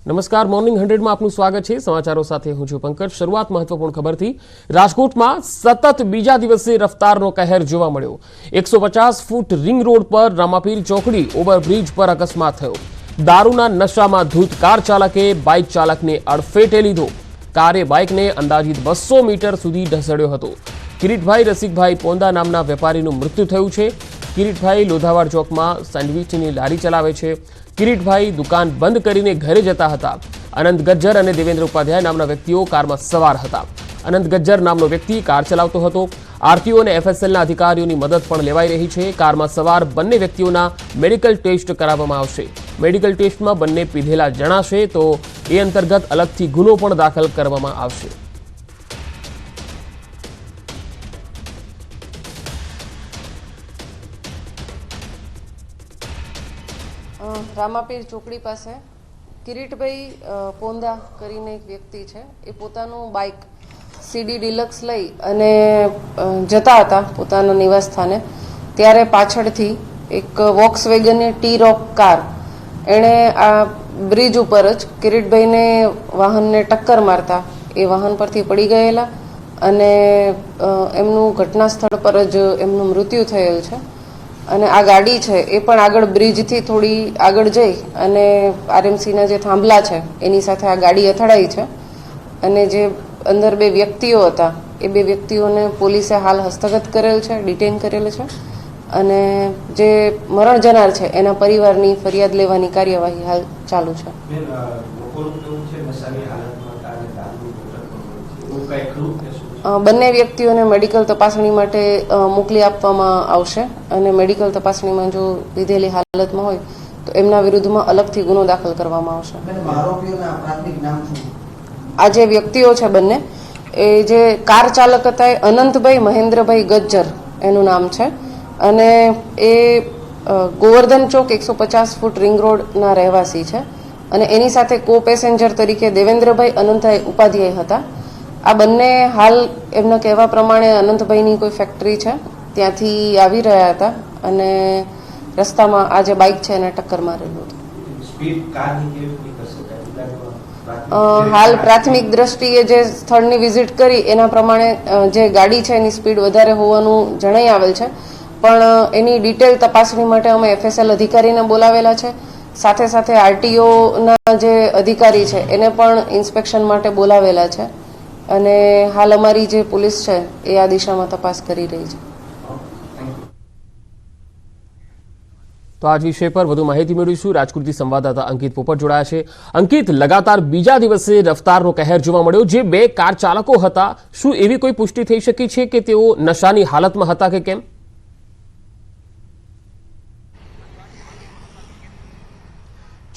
નમસ્કાર, મોર્નિંગ 100 માં આપનું સ્વાગત છે। સમાચારો સાથે હું છું પંકજ। શરૂઆત મહત્વપૂર્ણ ખબરથી। રાજકોટમાં સતત બીજા દિવસે રફતારનો કહેર જોવા મળ્યો। 150 ફૂટ રિંગ રોડ પર રામાપીર ચોકડી ઓવરબ્રિજ પર અકસ્માત થયો। દારૂના નશામાં ધૂત કાર ચાલકે બાઇક ચાલકને અડફેટે લીધો। કારે બાઇકને અંદાજિત 200 મીટર સુધી ઢસડ્યો હતો। કિરીટભાઈ રસિકભાઈ પોંદા નામના વેપારીનું મૃત્યુ થયું છે। કિરીટભાઈ લોધાવાડ ચોકમાં સેન્ડવિચની લારી ચલાવે છે। કિરીટભાઈ દુકાન બંધ કરીને ઘરે જતા હતા। અનંત ગજ્જર અને દેવેન્દ્ર ઉપાધ્યાય નામના વ્યક્તિઓ કારમાં સવાર હતા। અનંત ગજ્જર નામનો વ્યક્તિ કાર ચલાવતો હતો। આરટીઓ અને એફએસએલના અધિકારીઓની મદદ પણ લેવાઈ રહી છે। કારમાં સવાર બંને વ્યક્તિઓના મેડિકલ ટેસ્ટ કરાવવામાં આવશે। મેડિકલ ટેસ્ટમાં બંને પીધેલા જણાશે તો એ અંતર્ગત અલગથી ગુનો પણ દાખલ કરવામાં આવશે। રામાપીર ચોકડી પાસે કિરીટભાઈ પોંદા કરીને એક વ્યક્તિ છે। એ પોતાનું બાઇક સીડી ડિલક્સ લઈ અને જતા હતા પોતાના નિવાસ સ્થાને। ત્યારે પાછળથી એક વોક્સવેગનની ટી રોક કાર એણે આ બ્રિજ ઉપર જ કિરીટભાઈને વાહનને ટક્કર મારતા એ વાહન પરથી પડી ગયેલા અને એમનું ઘટના સ્થળ પર જ એમનું મૃત્યુ થયેલ છે। અને આ ગાડી છે એ પણ આગળ બ્રિજથી થોડી આગળ જઈ અને આરએમસીના જે થાંભલા છે એની સાથે આ ગાડી અથડાઈ છે। અને જે અંદર બે વ્યક્તિઓ હતા એ બે વ્યક્તિઓને પોલીસે હાલ હસ્તગત કરેલ છે, ડિટેન કરેલ છે। અને જે મરણ જનાર છે એના પરિવારની ફરિયાદ લેવાની કાર્યવાહી હાલ ચાલુ છે। બંને વ્યક્તિઓને મેડિકલ તપાસણી માટે મોકલી આપવામાં આવશે અને મેડિકલ તપાસણીમાં જો લીધેલી હાલતમાં હોય તો એમના વિરુદ્ધમાં અલગથી ગુનો દાખલ કરવામાં આવશે। આ જે વ્યક્તિઓ છે બંને એ જે કાર ચાલક હતા એ અનંતભાઈ મહેન્દ્રભાઈ ગજ્જર એનું નામ છે અને એ ગોવર્ધન ચોક 150 ફૂટ રિંગ રોડના રહેવાસી છે અને એની સાથે કો પેસેન્જર તરીકે દેવેન્દ્રભાઈ અનંતભાઈ ઉપાધ્યાય હતા। આ બંને હાલ એમના કહેવા પ્રમાણે અનંતભાઈની કોઈ ફેક્ટરી છે ત્યાંથી આવી રહ્યા હતા અને રસ્તામાં આ જે બાઇક છે એને ટક્કર મારેલું હતું। હાલ પ્રાથમિક દ્રષ્ટિએ જે સ્થળની વિઝિટ કરી એના પ્રમાણે જે ગાડી છે એની સ્પીડ વધારે હોવાનું જણાઈ આવેલ છે, પણ એની ડિટેલ તપાસણી માટે અમે એફએસએલ અધિકારીને બોલાવેલા છે। સાથે સાથે આરટીઓના જે અધિકારી છે એને પણ ઇન્સ્પેક્શન માટે બોલાવેલા છે અને હાલ અમારી જે પોલીસ છે એ આ દિશામાં તપાસ કરી રહી છે। તો આ વિષય પર વધુ માહિતી મેળવીશું। રાજકોટથી સંવાદદાતા અંકિત પોપટ જોડાયા છે। અંકિત, લગાતાર બીજા દિવસે રફતારનો કહેર જોવા મળ્યો। જે બે કાર ચાલકો હતા, શું એવી કોઈ પુષ્ટિ થઈ શકી છે કે તેઓ નશાની હાલતમાં હતા કે કેમ?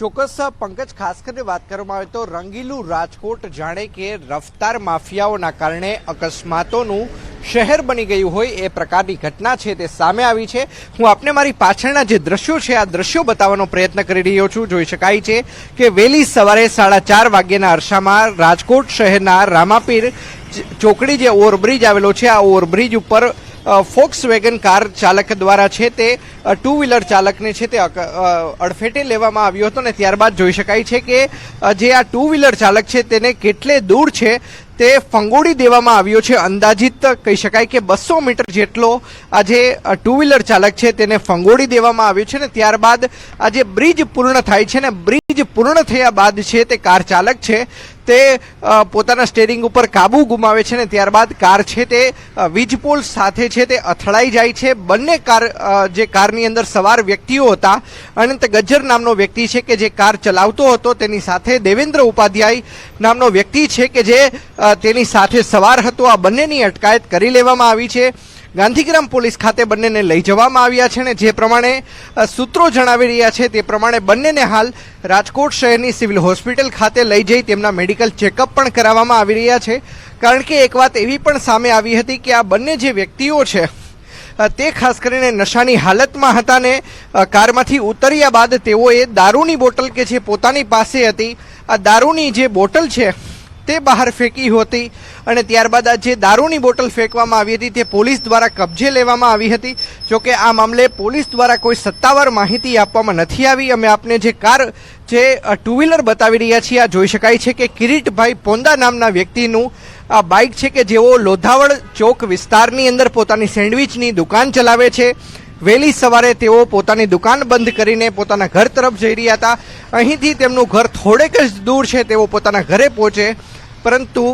ચોક્કસ પંકજ, ખાસ કરીને વાત કરવામાં આવે તો રંગીલું રાજકોટ જાણે કે રફતાર માફિયાઓના કારણે અકસ્માતોનું શહેર બની ગયું હોય એ પ્રકારની ઘટના છે તે સામે આવી છે। હું આપને મારી પાછળના જે દ્રશ્યો છે આ દ્રશ્યો બતાવવાનો પ્રયત્ન કરી રહ્યો છું। જોઈ શકાય છે કે વહેલી સવારે 4:30 વાગ્યાના અરસામાં રાજકોટ શહેરના રામાપીર ચોકડી જે ઓવરબ્રિજ આવેલો છે આ ઓવરબ્રિજ ઉપર ફોક્સવેગન કાર ચાલક દ્વારા છે તે ટુ વ્હીલર ચાલકને છે તે અડફેટે લેવામાં આવ્યો હતો ને ત્યારબાદ જોઈ શકાય છે કે જે આ ટુ વ્હીલર ચાલક છે તેને કેટલે દૂર છે તે ફંગોળી દેવામાં આવ્યો છે। અંદાજિત કહી શકાય કે 200 મીટર જેટલો આ જે ટુ વ્હીલર ચાલક છે તેને ફંગોળી દેવામાં આવ્યો છે ને ત્યારબાદ આ જે બ્રિજ પૂર્ણ થાય છે ને બ્રિજ પૂર્ણ થયા બાદ છે તે કાર ચાલક છે તે પોતાના સ્ટેરિંગ ઉપર કાબુ ગુમાવે છે ને ત્યારબાદ કાર છે તે વીજપોલ સાથે છે તે અથડાઈ જાય છે। બંને કાર જે કારની અંદર સવાર વ્યક્તિઓ હતા, અનંત ગજ્જર નામનો વ્યક્તિ છે કે જે કાર ચલાવતો હતો, તેની સાથે દેવેન્દ્ર ઉપાધ્યાય નામનો વ્યક્તિ છે કે જે તેની સાથે સવાર હતો। આ બંનેની અટકાયત કરી લેવામાં આવી છે। ગાંધીગ્રામ પોલીસ ખાતે બંનેને લઈ જવામાં આવ્યા છે ને જે પ્રમાણે સૂત્રો જણાવી રહ્યા છે તે પ્રમાણે બંનેને હાલ રાજકોટ શહેરની સિવિલ હોસ્પિટલ ખાતે લઈ જઈ તેમના મેડિકલ ચેકઅપ પણ કરાવવામાં આવી રહ્યા છે। કારણ કે એક વાત એવી પણ સામે આવી હતી કે આ બંને જે વ્યક્તિઓ છે તે ખાસ કરીને નશાની હાલતમાં હતા ને કારમાંથી ઉતર્યા બાદ તેઓએ દારૂની બોટલ કે જે પોતાની પાસે હતી આ દારૂની જે બોટલ છે તે બહાર ફેંકી હતી અને ત્યારબાદ આ જે દારૂની બોટલ ફેંકવામાં આવી હતી તે પોલીસ દ્વારા કબજે લેવામાં આવી હતી. જોકે આ મામલે પોલીસ દ્વારા કોઈ સત્તાવાર માહિતી આપવામાં નથી આવી. અમે આપને જે ટુ વ્હીલર બતાવી રહ્યા છીએ આ જોઈ શકાય છે કે કિરીટભાઈ પોંદા નામના વ્યક્તિનું આ બાઇક છે કે જેઓ લોધાવળ ચોક વિસ્તારની અંદર પોતાની સેન્ડવિચની દુકાન ચલાવે છે. વહેલી સવારે તેઓ પોતાની દુકાન બંધ કરીને પોતાના ઘર તરફ જઈ રહ્યા હતા. અહીંથી તેમનું ઘર થોડેક જ દૂર છે. તેઓ પોતાના ઘરે પહોંચે પરંતુ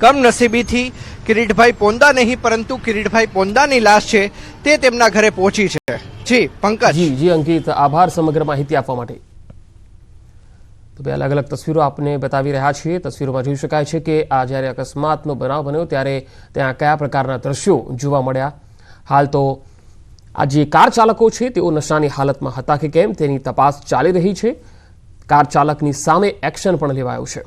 કમનસીબીથી કિરીટભાઈ પોંદા નહીં પરંતુ કિરીટભાઈ પોંદાની લાશ છે તે તેમના ઘરે પહોંચી છે. જી પંકજ. જી અંકિત, આભાર સમગ્ર માહિતી આપવા માટે. તો બે અલગ અલગ તસવીરો આપને બતાવી રહ્યા છીએ. તસવીરોમાં જોઈ શકાય છે કે આ જ્યારે અકસ્માતનો બનાવ બન્યો ત્યારે ત્યાં કયા પ્રકારના દ્રશ્યો જોવા મળ્યા. હાલ તો આ જે કાર ચાલકો છે તેઓ નશાની હાલતમાં હતા કે કેમ તેની તપાસ ચાલી રહી છે. કાર ચાલકની સામે એક્શન પણ લેવાયું છે.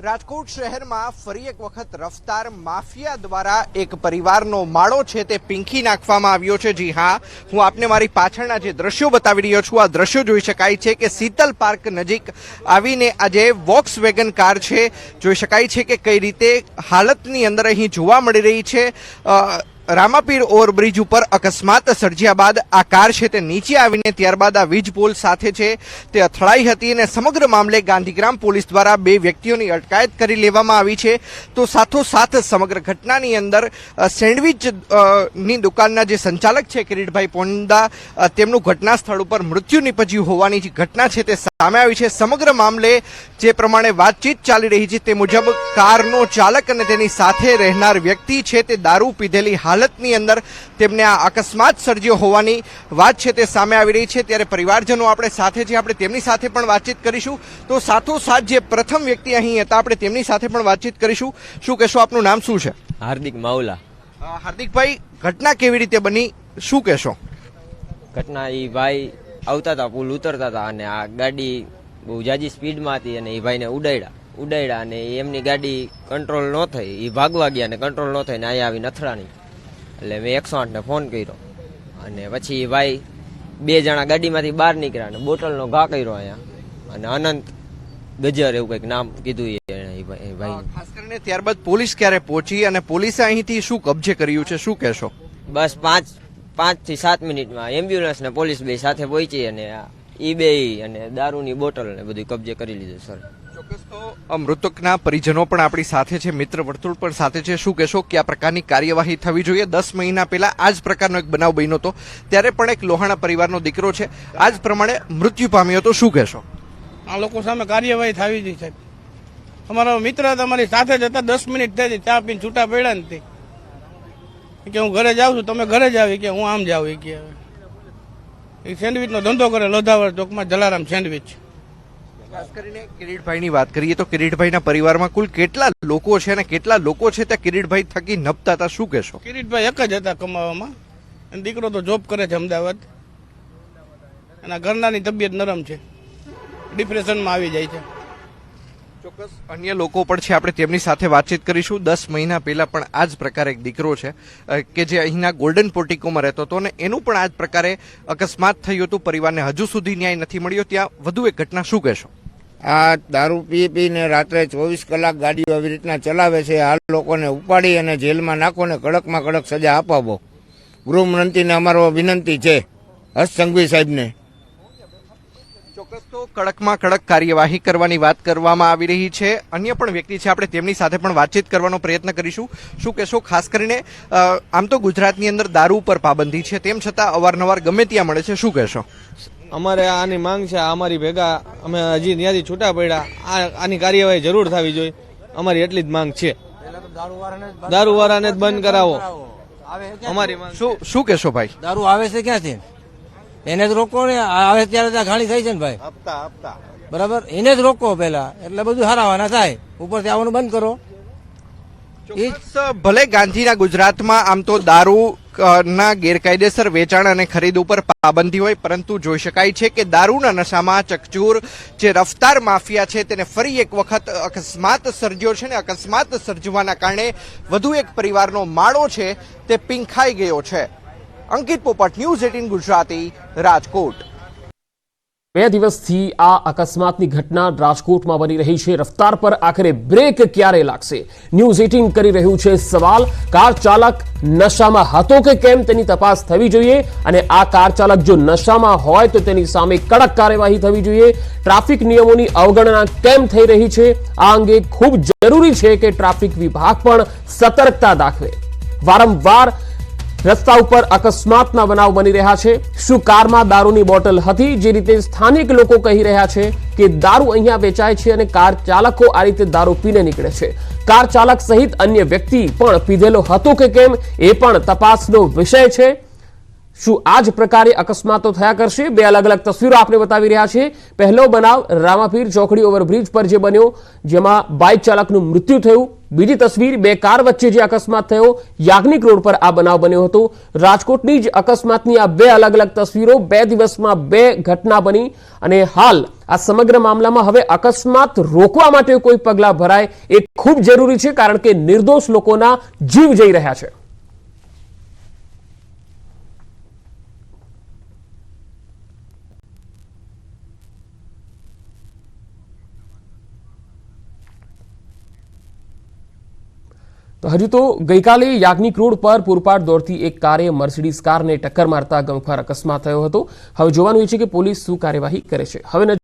રાજકોટ શહેરમાં ફરી એક વખત રફતાર માફિયા દ્વારા એક પરિવારનો માળો છે તે પીંખી નાખવામાં આવ્યો છે. જી હા, હું આપને મારી પાછળના જે દ્રશ્યો બતાવી રહ્યો છું આ દ્રશ્યો જોઈ શકાય છે કે શીતલ પાર્ક નજીક આવીને આ જે વોક્સવેગન કાર છે જોઈ શકાય છે કે કઈ રીતે હાલતની અંદર અહીં જોવા મળી રહી છે. રામાપીર ઓવરબ્રિજ ઉપર અકસ્માત સર્જ્યા બાદ આ કાર છે તે નીચે આવીને ત્યારબાદ આ વીજ પોલ સાથે છે તે અથડાઈ હતી અને સમગ્ર મામલે ગાંધીગ્રામ પોલીસ દ્વારા 2 વ્યક્તિઓની અટકાયત કરી લેવામાં આવી છે. તો સાથોસાથ સમગ્ર ઘટનાની અંદર સેન્ડવિચ ની દુકાનના જે સંચાલક છે કિરીટભાઈ પોંદા તેમનું ઘટના સ્થળ ઉપર મૃત્યુ નીપજ્યું હોવાની જે ઘટના છે તે સામે આવી છે. સમગ્ર મામલે જે પ્રમાણે વાતચીત ચાલી રહી છે તે મુજબ કારનો ચાલક અને તેની સાથે રહેનાર વ્યક્તિ છે તે દારૂ પીધેલી હાલતની અંદર તેમને આ અકસ્માત સર્જ્યો હોવાની વાત છે તે સામે આવી રહી છે. ત્યારે પરિવારજનો આપણે સાથે છે, આપણે તેમની સાથે પણ વાતચીત કરીશું. તો સાથોસાથ જે પ્રથમ વ્યક્તિ અહીં હતા આપણે તેમની સાથે પણ વાતચીત કરીશું. શું કહેશો, આપનું નામ શું છે? હાર્દિક માવલા. હાર્દિકભાઈ, ઘટના કેવી રીતે બની, શું કહેશો? ઘટના એ ભાઈ આવતા હતા, પુલ ઉતરતા હતા અને આ ગાડી બહુ જાજી સ્પીડમાં હતી અને એ ભાઈને ઉડાડ્યા અને એમની ગાડી કંટ્રોલ ન થઈ. એ ભાગવા ગયા અને કંટ્રોલ ન થઈને અહીંયા આવીને અથડાણી. એટલે મેં 108ને ફોન કર્યો અને પછી ભાઈ 2 જણા ગાડીમાંથી બહાર નીકળ્યા અને બોટલનો ઘા કર્યો અહીંયા અને અનંત ગજર એવું કંઈક નામ કીધું એ ભાઈ. ખાસ કરીને ત્યારબાદ પોલીસ ક્યારે પહોંચી અને પોલીસે અહીંથી શું કબજે કર્યું છે, શું કહેશો? બસ 5 થી 7 મિનિટમાં એમ્બ્યુલન્સ ને પોલીસ બે સાથે પહોંચી અને ઈ બે અને દારૂની બોટલ ને બધું કબજે કરી લીધું. સર, ચોક્કસ. તો મૃતકના પરિજનો પણ આપણી સાથે છે, મિત્ર વર્તુળ પણ સાથે છે. શું કહેશો કે આ પ્રકારની કાર્યવાહી થવી જોઈએ? 10 મહિના પહેલા આ જ પ્રકારનો એક બનાવ બન્યો હતો, ત્યારે પણ એક લોહાણા પરિવારનો દીકરો છે આ જ પ્રમાણે મૃત્યુ પામ્યો હતો. શું કહેશો? આ લોકો સામે કાર્યવાહી થવી જોઈએ સાહેબ. અમારો મિત્ર તમારી સાથે જ હતા, 10 મિનિટ થઈ ચા પીને છૂટા પડ્યા નથી કે હું ઘરે જાઉં છું, તમે ઘરે જ આવી કે હું આમ જાઉં કે એ સેન્ડવિચનો ધંધો કરે લોધાવળ ચોકમાં જલારામ સેન્ડવિચ. ખાસ કરીને કિરીટભાઈની વાત કરીએ તો કિરીટભાઈના પરિવારમાં કુલ કેટલા લોકો છે અને કેટલા લોકો છે ત્યાં કિરીટભાઈ થકી નપતા હતા, શું કહેશો? કિરીટભાઈ એક જ હતા કમાવામાં અને દીકરો તો જોબ કરે છે અમદાવાદ. એના ઘરનાની તબિયત નરમ છે, ડિપ્રેશનમાં આવી જાય છે. ચોક્કસ અન્ય લોકો પણ છે, આપણે તેમની સાથે વાતચીત કરીશું. 10 મહિના પહેલા પણ આ જ પ્રકારે એક દીકરો છે કે જે અહીંના ગોલ્ડન પોર્ટિકોમાં રહેતો હતો અને એનું પણ આ જ પ્રકારે અકસ્માત થયું હતું. પરિવારને હજુ સુધી ન્યાય નથી મળ્યો. ત્યાં વધુ એક ઘટના, શું કહેશો? આ દારૂ પીને રાત્રે 24 કલાક ગાડીઓ આવી રીતના ચલાવે છે. આ લોકોને ઉપાડી અને જેલમાં નાખો ને કડકમાં કડક સજા અપાવો. ગૃહમંત્રીને અમારો વિનંતી છે, હર્ષ સંઘવી સાહેબને. ચોક્કસ. તો કડકમાં કડક કાર્યવાહી કરવાની વાત કરવામાં આવી રહી છે. અન્ય પણ વ્યક્તિ છે, આપણે તેમની સાથે પણ વાતચીત કરવાનો પ્રયત્ન કરીશું. શું કહેશો? ખાસ કરીને આમ તો ગુજરાતની અંદર દારૂ ઉપર પાબંદી છે, તેમ છતાં અવારનવાર ગમે ત્યાં મળે છે, શું કહેશો? અમારે આની માંગ છે, અમારી ભેગા અમે હજી ત્યાંથી છૂટા પડ્યા, આની કાર્યવાહી જરૂર થવી જોઈએ, અમારી એટલી જ માંગ છે. દારૂવાળાને જ બંધ કરાવો, અમારી માંગ. શું કહેશો ભાઈ? દારૂ આવે છે ક્યાંથી? એને જ રોકો ને. આવે ત્યારે ત્યાં ઘાણી થાય છે ને ભાઈ, બરાબર, એને જ રોકો પેલા, એટલે બધું હારાવાના થાય. ઉપરથી આવવાનું બંધ કરો. ભલે ગાંધીના ગુજરાતમાં આમ તો દારૂ ના ગેરકાયદેસર વેચાણ અને ખરીદ ઉપર પાબંદી હોય, પરંતુ જોઈ શકાય છે કે દારૂના નશામાં ચકચૂર જે રફતાર માફિયા છે તેને ફરી એક વખત અકસ્માત સર્જ્યો છે ને અકસ્માત સર્જવાના કારણે વધુ એક પરિવારનો માળો છે તે પીંખાઈ ગયો છે. અંકિત પોપટ, ન્યૂઝ 18 ગુજરાતી, રાજકોટ. 2 દિવસથી આ અકસ્માતની ઘટના રાજકોટમાં બની રહી છે। રફતાર પર આખરે બ્રેક ક્યારે લાગશે? ન્યૂઝ 18 કરી રહ્યું છે સવાલ। કાર ચાલક નશામાં હતો કે કેમ તેની તપાસ થવી જોઈએ અને આ કાર ચાલક જો નશામાં હોય તો તેની સામે કડક કાર્યવાહી થવી જોઈએ। ટ્રાફિક નિયમોની અવગણના કેમ થઈ રહી છે? આ અંગે ખૂબ જરૂરી છે કે ટ્રાફિક વિભાગ પણ સતર્કતા દાખવે। વારંવાર રસ્તા ઉપર અકસ્માતના બનાવ બની રહ્યા છે। શું કારમાં દારૂની બોટલ હતી? જે રીતે સ્થાનિક લોકો કહી રહ્યા છે કે દારૂ અહીંયા વેચાય છે અને કાર ચાલકો આ રીતે દારૂ પીને નીકળે છે। કાર ચાલક સહિત અન્ય વ્યક્તિ પણ પીધેલો હતો કે કેમ એ પણ તપાસનો વિષય છે। શું આ જ પ્રકારે અકસ્માતો થયા કરશે? 2 અલગ અલગ તસવીરો આપણે બતાવી રહ્યા છે। પહેલો બનાવ રામાપીર ચોકડી ઓવરબ્રિજ પર જે બન્યો, જેમાં બાઇક ચાલકનું મૃત્યુ થયું। બીજી તસવીર 2 કાર વચ્ચે જે અકસ્માત થયો, યાજ્ઞિક રોડ પર આ બનાવ બન્યો હતો। રાજકોટની જ અકસ્માતની આ 2 અલગ અલગ તસવીરો। 2 દિવસમાં 2 ઘટના બની અને હાલ આ સમગ્ર મામલામાં હવે અકસ્માત રોકવા માટે કોઈ પગલાં ભરાય એ ખૂબ જરૂરી છે, કારણ કે નિર્દોષ લોકોના જીવ જઈ રહ્યા છે। તો હજુ તો ગઈકાલે યાજ્ઞિક રોડ પર પૂરપાટ દોડતી એક કારે મર્સિડીઝ કારને ટક્કર મારતા ગમખ્વાર અકસ્માત થયો હતો। હવે જોવાનું એ છે કે પોલીસ શું કાર્યવાહી કરે છે। હવે